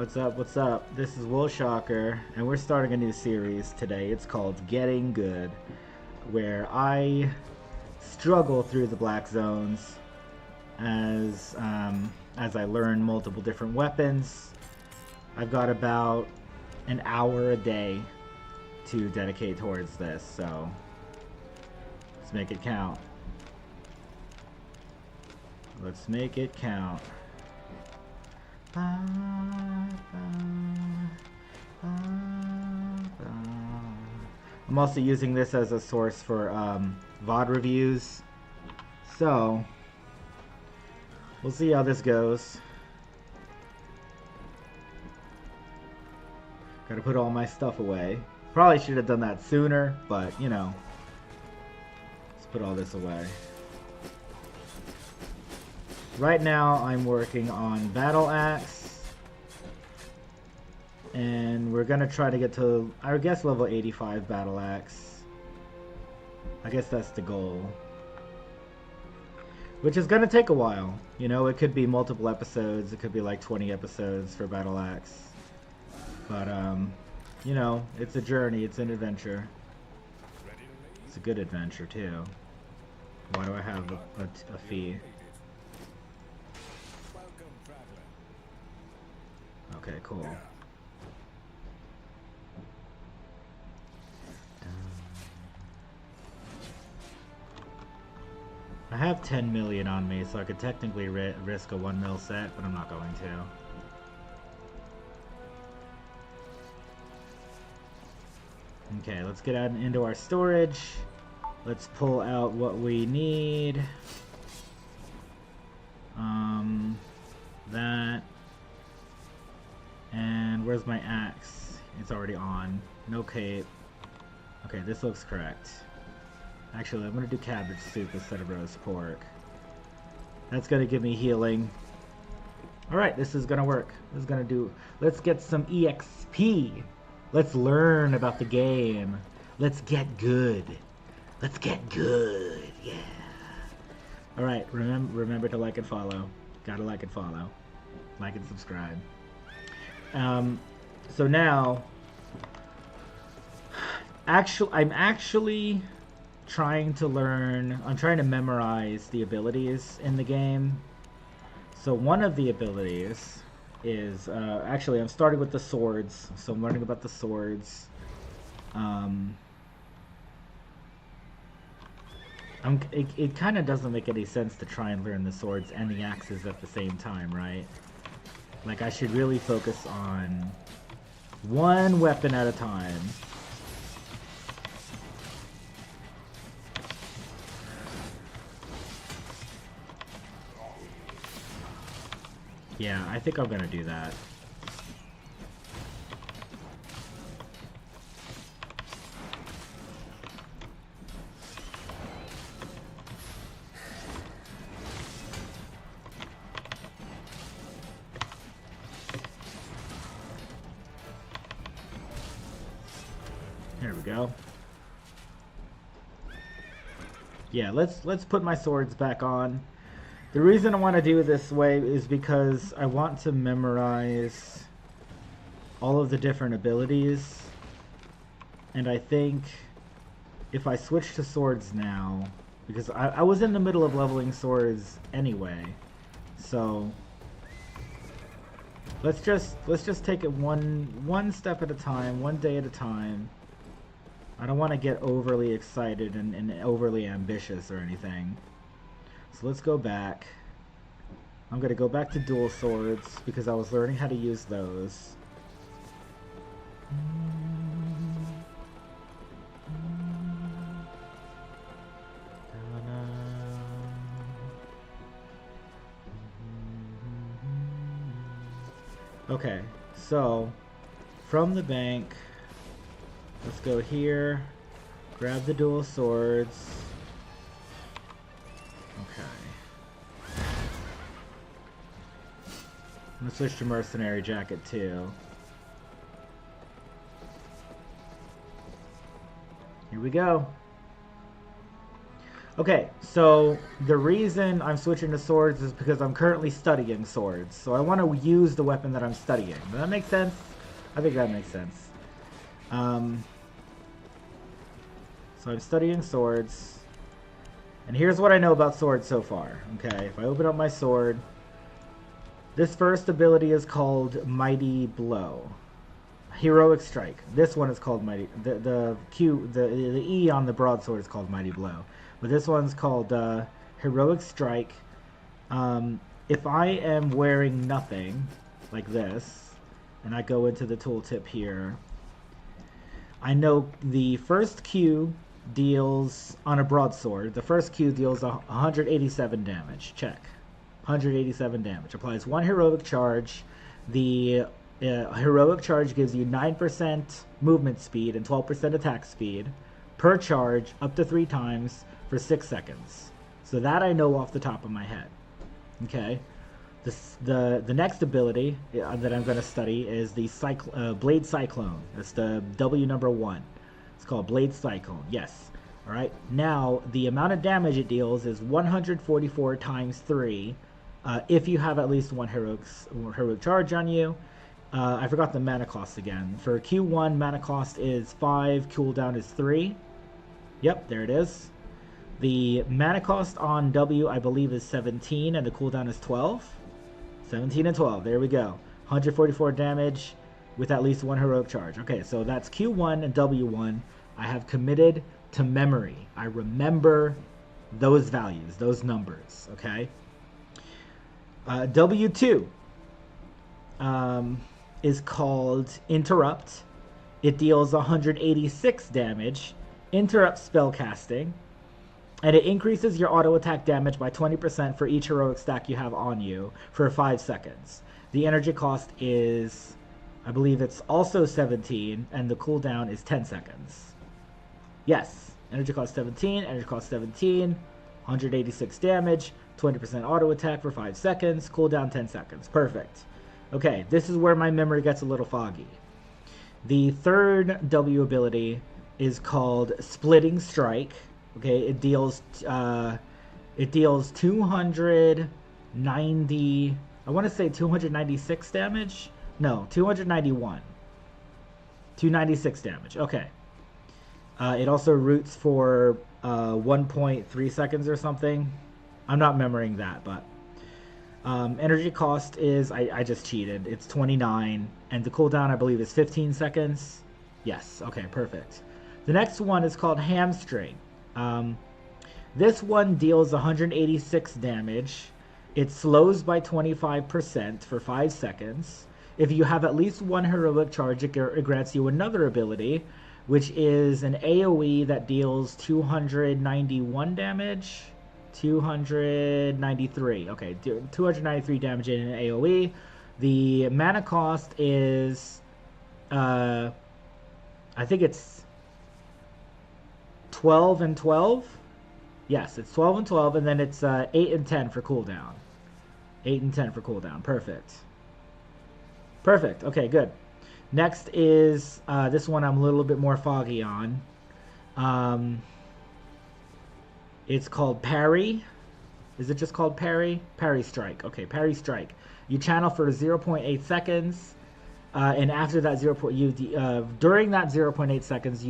What's up? What's up? This is Will Shocker, and we're starting a new series today. It's called Getting Good, where I struggle through the black zones as I learn multiple different weapons. I've got about an hour a day to dedicate towards this, so let's make it count. Let's make it count. I'm also using this as a source for VOD reviews, so we'll see how this goes. Gotta put all my stuff away. Probably should have done that sooner, but you know, let's put all this away. Right now I'm working on Battle Axe, and we're gonna try to get to, I guess, level 85 Battle Axe. I guess that's the goal, which is gonna take a while. You know, it could be multiple episodes, it could be like 20 episodes for Battle Axe, but you know, it's a journey, it's an adventure. It's a good adventure too. Why do I have a fee? Okay, cool. I have 10 million on me, so I could technically risk a 1 mil set, but I'm not going to. Okay, let's get out into our storage. Let's pull out what we need. That. And where's my axe? It's already on. No cape. Okay, this looks correct. Actually, I'm gonna do cabbage soup instead of roast pork. That's gonna give me healing. Alright, this is gonna work. This is gonna do... Let's get some EXP. Let's learn about the game. Let's get good. Let's get good. Yeah. Alright, remember to like and follow. Gotta like and follow. Like and subscribe. So now, I'm actually trying to learn, I'm trying to memorize the abilities in the game. So one of the abilities is, actually I'm starting with the swords, so I'm learning about the swords. It kind of doesn't make any sense to try and learn the swords and the axes at the same time, right? Like, I should really focus on one weapon at a time. Yeah, I think I'm gonna do that. There we go. Yeah, let's put my swords back on. The reason I want to do it this way is because I want to memorize all of the different abilities. And I think if I switch to swords now, because I was in the middle of leveling swords anyway, so let's just take it one step at a time, one day at a time. I don't want to get overly excited and overly ambitious or anything. So let's go back. I'm going to go back to dual swords because I was learning how to use those. Okay, so from the bank, let's go here, grab the dual swords. Okay. I'm gonna switch to mercenary jacket too. Here we go. Okay, so the reason I'm switching to swords is because I'm currently studying swords. So I want to use the weapon that I'm studying. Does that make sense? I think that makes sense. Um, so I'm studying swords. And here's what I know about swords so far. Okay, if I open up my sword, this first ability is called Mighty Blow. Heroic Strike. This one is called Mighty. The E on the broadsword is called Mighty Blow, but this one's called Heroic Strike. If I am wearing nothing like this, and I go into the tooltip here, I know the first Q deals on a broadsword. The first Q deals 187 damage. Check. 187 damage. Applies one heroic charge. The heroic charge gives you 9% movement speed and 12% attack speed per charge up to 3 times for 6 seconds. So that I know off the top of my head. Okay. The next ability that I'm going to study is the Blade Cyclone. That's the W number 1. It's called Blade Cyclone. Yes. All right. Now, the amount of damage it deals is 144 times 3 if you have at least one heroic charge on you. I forgot the mana cost again. For Q1, mana cost is 5, cooldown is 3. Yep, there it is. The mana cost on W, I believe, is 17, and the cooldown is 12. 17 and 12, there we go. 144 damage with at least one heroic charge. Okay, so that's Q1 and W1. I have committed to memory. I remember those values, those numbers, okay? W2 is called Interrupt. It deals 186 damage, interrupt spellcasting, and it increases your auto attack damage by 20% for each heroic stack you have on you for 5 seconds. The energy cost is, I believe it's also 17, and the cooldown is 10 seconds. Yes, energy cost 17, 186 damage, 20% auto attack for 5 seconds, cooldown 10 seconds. Perfect. Okay, this is where my memory gets a little foggy. The third W ability is called Splitting Strike. Okay, it deals 290. I want to say 296 damage. No, 291. 296 damage. Okay. It also roots for 1.3 seconds or something. I'm not remembering that, but energy cost is, I just cheated. It's 29, and the cooldown I believe is 15 seconds. Yes. Okay. Perfect. The next one is called Hamstring. This one deals 186 damage. It slows by 25% for 5 seconds. If you have at least one heroic charge, it grants you another ability, which is an AoE that deals 291 damage. 293. Okay, 293 damage in an AoE. The mana cost is, I think it's 12 and 12. Yes, it's 12 and 12, and then it's 8 and 10 for cooldown. 8 and 10 for cooldown. Perfect. Perfect. Okay, good. Next is this one I'm a little bit more foggy on. It's called Parry. Is it just called Parry? Parry Strike. Okay, Parry Strike. You channel for 0.8 seconds, and after that during that 0.8 seconds,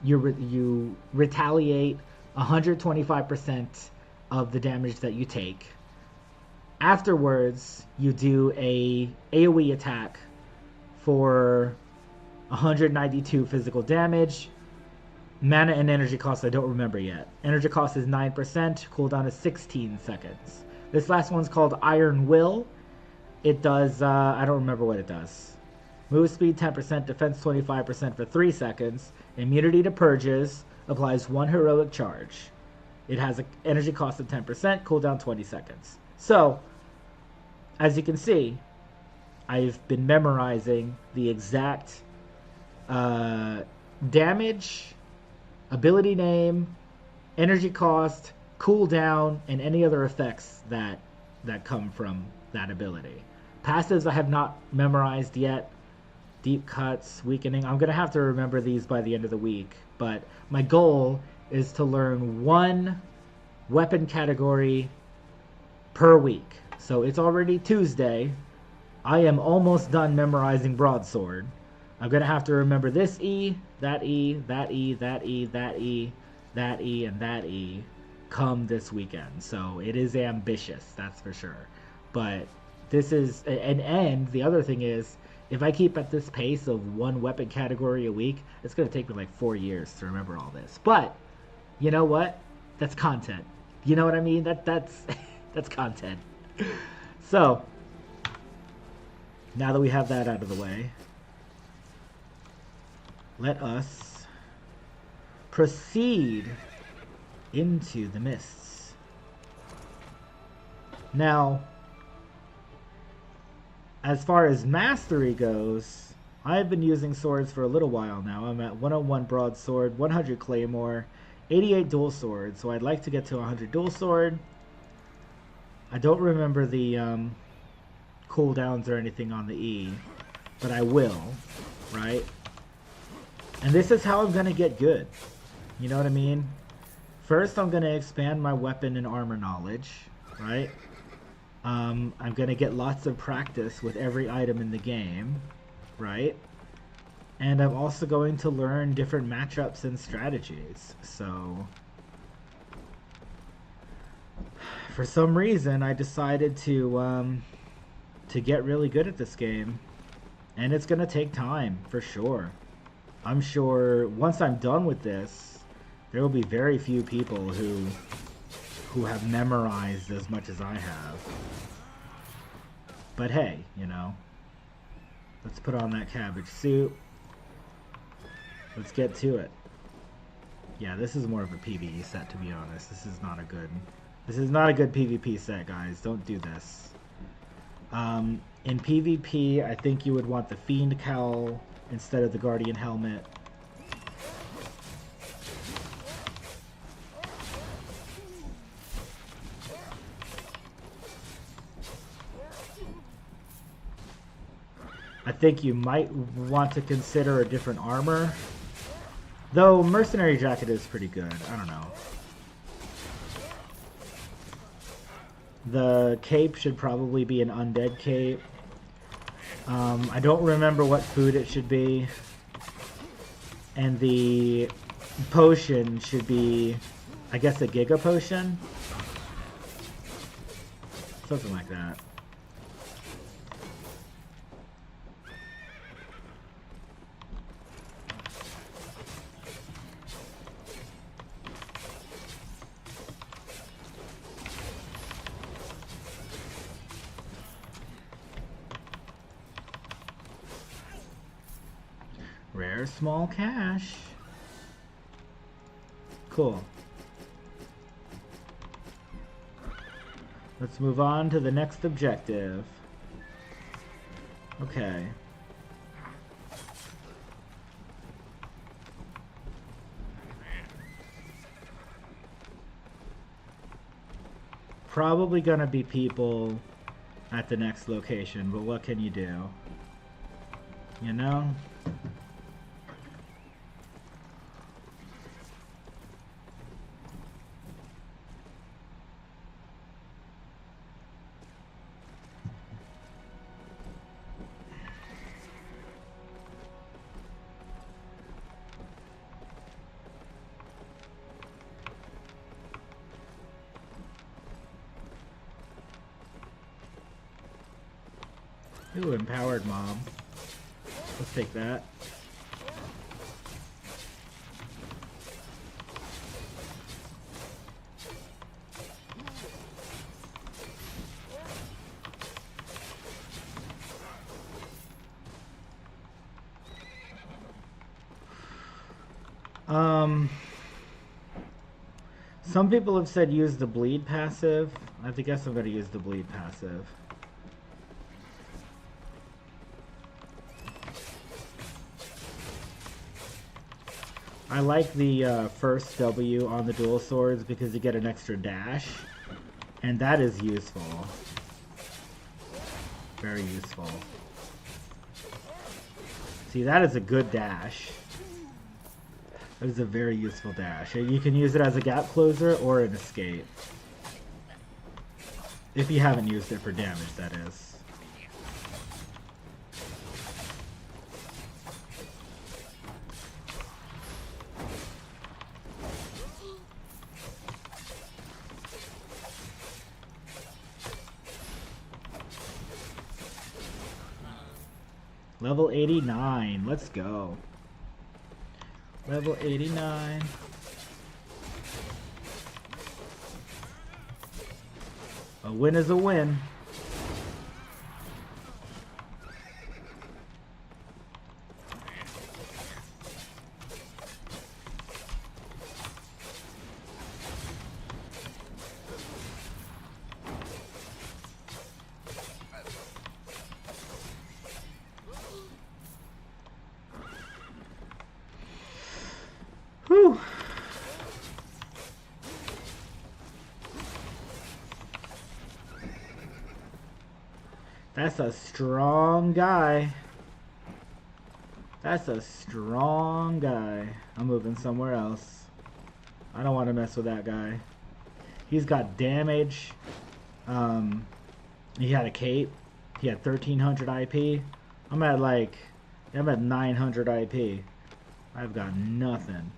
you retaliate 125% of the damage that you take. Afterwards, you do a AoE attack for 192 physical damage. Mana and energy cost I don't remember yet. Energy cost is 9%, cooldown is 16 seconds. This last one's called Iron Will. It does, I don't remember what it does. Move speed 10%, defense 25% for 3 seconds. Immunity to purges, applies 1 heroic charge. It has an energy cost of 10%, cooldown 20 seconds. So, as you can see, I've been memorizing the exact damage, ability name, energy cost, cooldown, and any other effects that come from that ability. Passives I have not memorized yet. Deep cuts, weakening. I'm going to have to remember these by the end of the week. But my goal is to learn one weapon category per week. So it's already Tuesday. I am almost done memorizing broadsword. I'm going to have to remember this E, that E, that E, that E, that E, that E, and that E come this weekend. So it is ambitious, that's for sure. But this is, and the other thing is, if I keep at this pace of one weapon category a week, it's going to take me like 4 years to remember all this. But you know what? That's content. You know what I mean? That's that's content. So now that we have that out of the way, let us proceed into the mists. Now, as far as mastery goes, I've been using swords for a little while now. I'm at 101 broadsword, 100 claymore, 88 dual sword, so I'd like to get to 100 dual sword. I don't remember the cooldowns or anything on the E, but I will, right? And this is how I'm going to get good. You know what I mean? First, I'm going to expand my weapon and armor knowledge, right? I'm going to get lots of practice with every item in the game, right? And I'm also going to learn different matchups and strategies. So, for some reason, I decided to get really good at this game. And it's going to take time, for sure. I'm sure once I'm done with this, there will be very few people who have memorized as much as I have. But hey, you know, let's put on that cabbage suit. Let's get to it. Yeah, this is more of a PvE set, to be honest. This is not a good PvP set, guys. Don't do this. In PvP, I think you would want the Fiend Cowl instead of the Guardian Helmet. I think you might want to consider a different armor. Though Mercenary Jacket is pretty good. I don't know. The cape should probably be an undead cape. I don't remember what food it should be. And the potion should be, I guess, a Giga Potion? Something like that. Rare small cash. Cool. Let's move on to the next objective. Okay. Probably gonna be people at the next location, but what can you do? You know? Ooh, empowered mob. Let's take that. Some people have said use the bleed passive. I guess I'm going to use the bleed passive. I like the first W on the dual swords because you get an extra dash, and that is useful. Very useful. See, that is a good dash. It is a very useful dash. You can use it as a gap closer or an escape. If you haven't used it for damage, that is. Level 89. Let's go. Level 89. A win is a win. Whew. That's a strong guy. That's a strong guy. I'm moving somewhere else. I don't want to mess with that guy. He's got damage. He had a cape. He had 1300 IP. I'm at 900 IP. I've got nothing.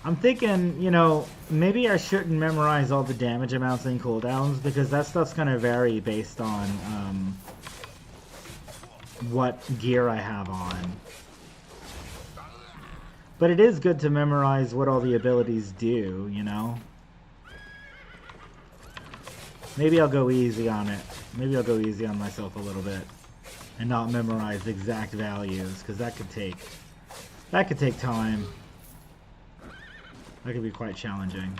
I'm thinking, you know, maybe I shouldn't memorize all the damage amounts and cooldowns because that stuff's going to vary based on what gear I have on. But it is good to memorize what all the abilities do, you know? Maybe I'll go easy on it. Maybe I'll go easy on myself a little bit and not memorize exact values because that could take time. That could be quite challenging.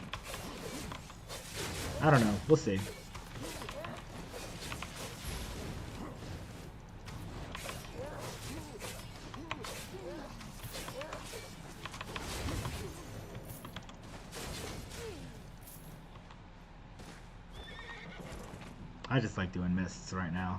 I don't know. We'll see. I just like doing mists right now.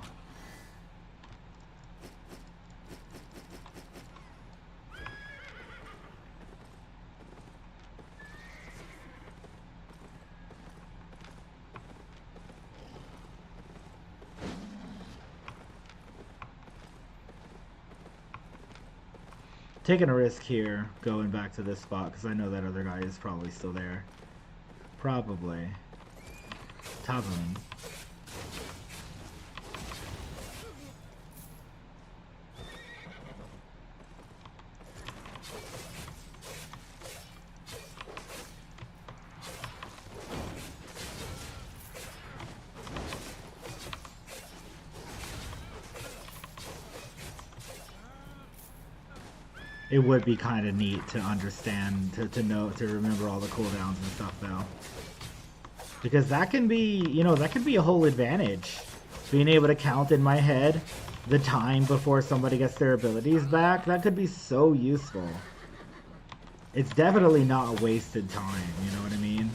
Taking a risk here, going back to this spot, because I know that other guy is probably still there. Probably. Tavern. It would be kind of neat to understand, to know, to remember all the cooldowns and stuff, though. Because that can be, you know, that could be a whole advantage. Being able to count in my head the time before somebody gets their abilities back, that could be so useful. It's definitely not wasted time, you know what I mean?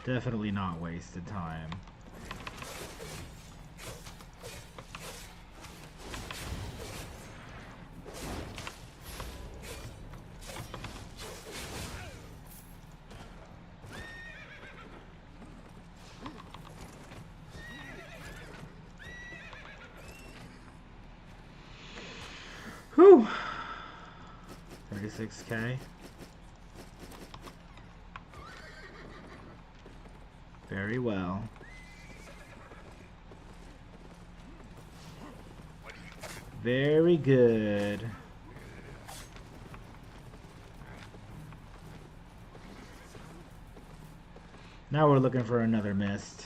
Definitely not wasted time. Whew. 36K. Very well. Very good. Now we're looking for another mist.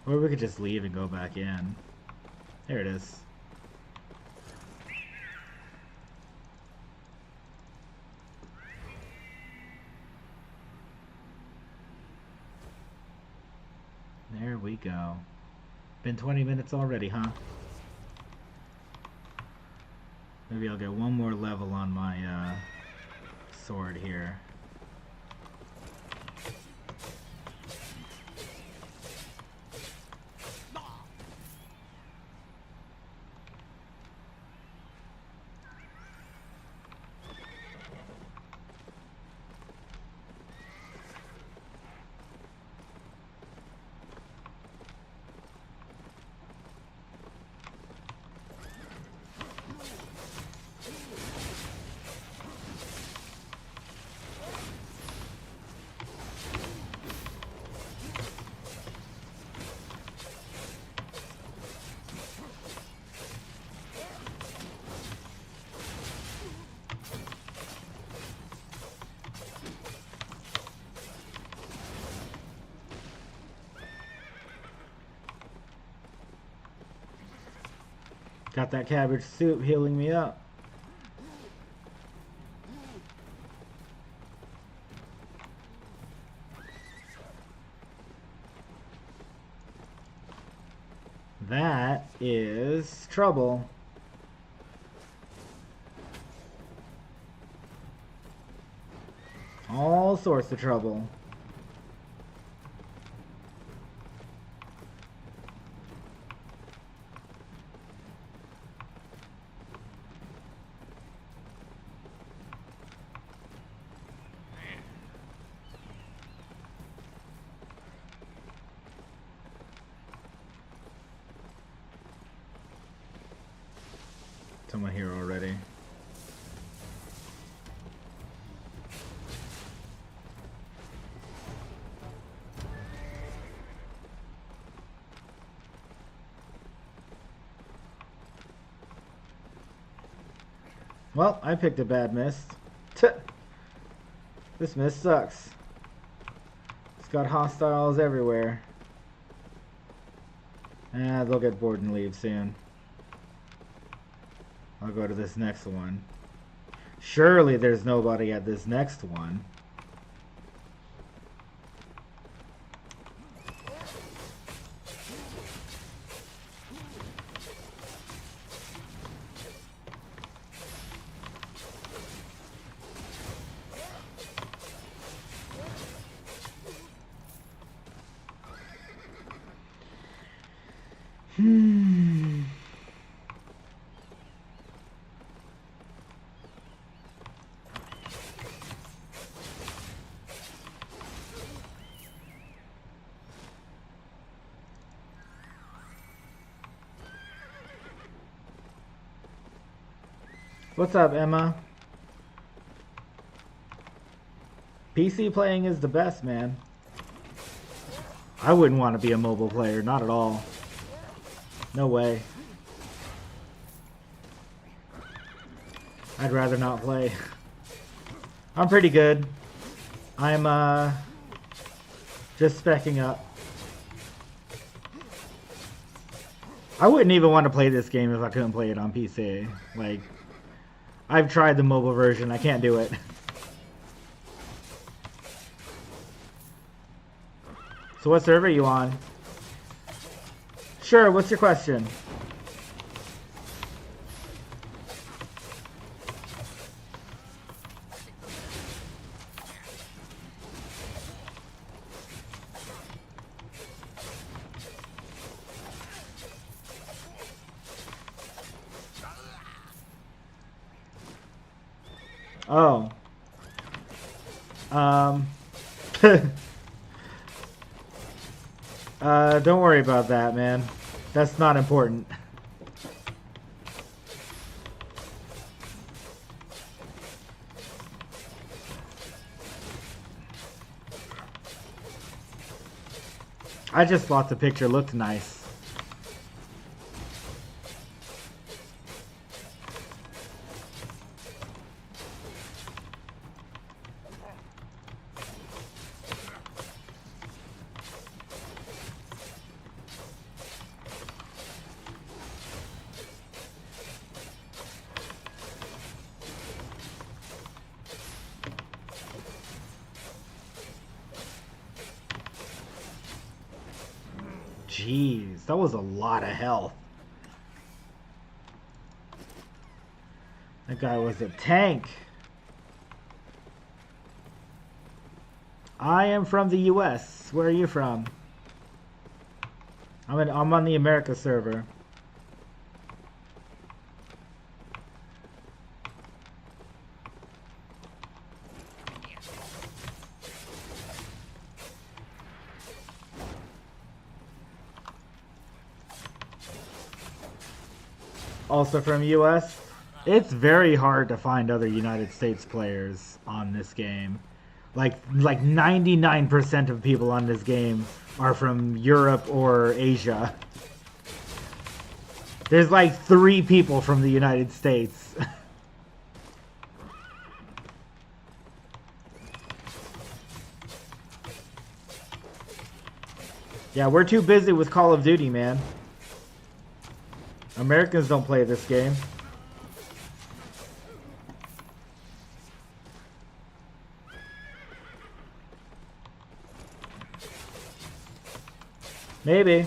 Or we could just leave and go back in. There it is. There we go. Been 20 minutes already, huh? Maybe I'll get one more level on my sword here. Got that cabbage soup healing me up. That is trouble. All sorts of trouble. Someone here already. Well, I picked a bad mist. This mist sucks. It's got hostiles everywhere. They'll get bored and leave soon. I'll go to this next one. Surely there's nobody at this next one. What's up, Emma? PC playing is the best, man. I wouldn't want to be a mobile player, not at all. No way. I'd rather not play. I'm pretty good. I'm just specking up. I wouldn't even want to play this game if I couldn't play it on PC. Like, I've tried the mobile version. I can't do it. So what server are you on? Sure, what's your question? Oh. Don't worry about that, man. That's not important. I just thought the picture looked nice. Jeez, that was a lot of health. That guy was a tank. I am from the US. Where are you from? I'm on the America server. Also from US. It's very hard to find other United States players on this game. Like 99% of people on this game are from Europe or Asia. There's like 3 people from the United States. Yeah, we're too busy with Call of Duty, man. Americans don't play this game. Maybe.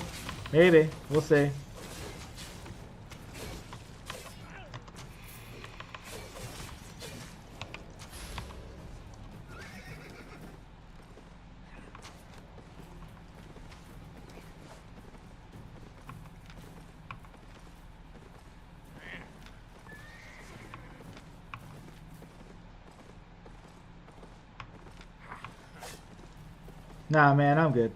Maybe. We'll see. Nah, man, I'm good.